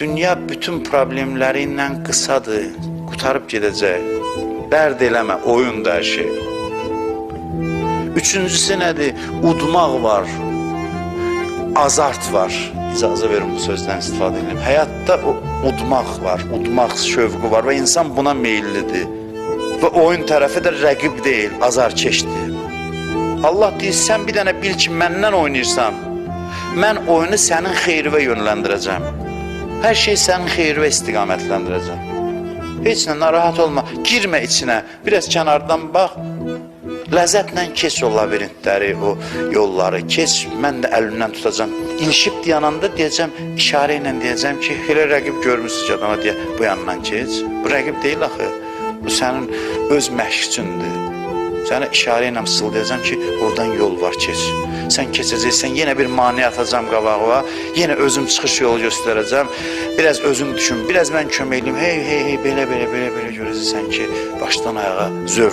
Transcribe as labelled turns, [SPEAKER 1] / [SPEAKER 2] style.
[SPEAKER 1] Dünya bütün problemleriyle kısadır, kurtarıp gidecek. Dərd eləmə, oyundur hər şey. Üçüncüsü nədir? Udmaq var, azart var. İcazə verin bu sözdən istifadə edelim. Həyatda udmaq var, udmaq şövqü var və insan buna meyillidir. Və oyun tərəfi də rəqib deyil, azarkeşdir. Allah deyir, sən bir dənə bil ki, məndən oynayırsan, mən oyunu sənin xeyrivə yönləndirəcəm. Hər şey sənin xeyrivə istiqamətləndirəcəm. Heç nə, narahat olma, girmə içinə, biraz kənardan bax, ləzzətlə keç o labirintləri, o yolları keç, mən də əlimdən tutacam. İlişib dayananda deyəcəm, işarə ilə deyəcəm ki, elə rəqib görmürsünüz ki, adama deyə, bu yandan keç. Bu rəqib deyil axı, bu sənin öz məşqçündür. Sənə işarə ilə fısıldayacam ki, oradan yol var, keç. Sən keçəcəksən, yenə bir mani atacam qabağıma, yenə özüm çıxış yolu göstərəcəm. Biraz özün düşün, biraz mən kömək edeyim, hey, belə görəcəksən ki, başdan ayağa zövq.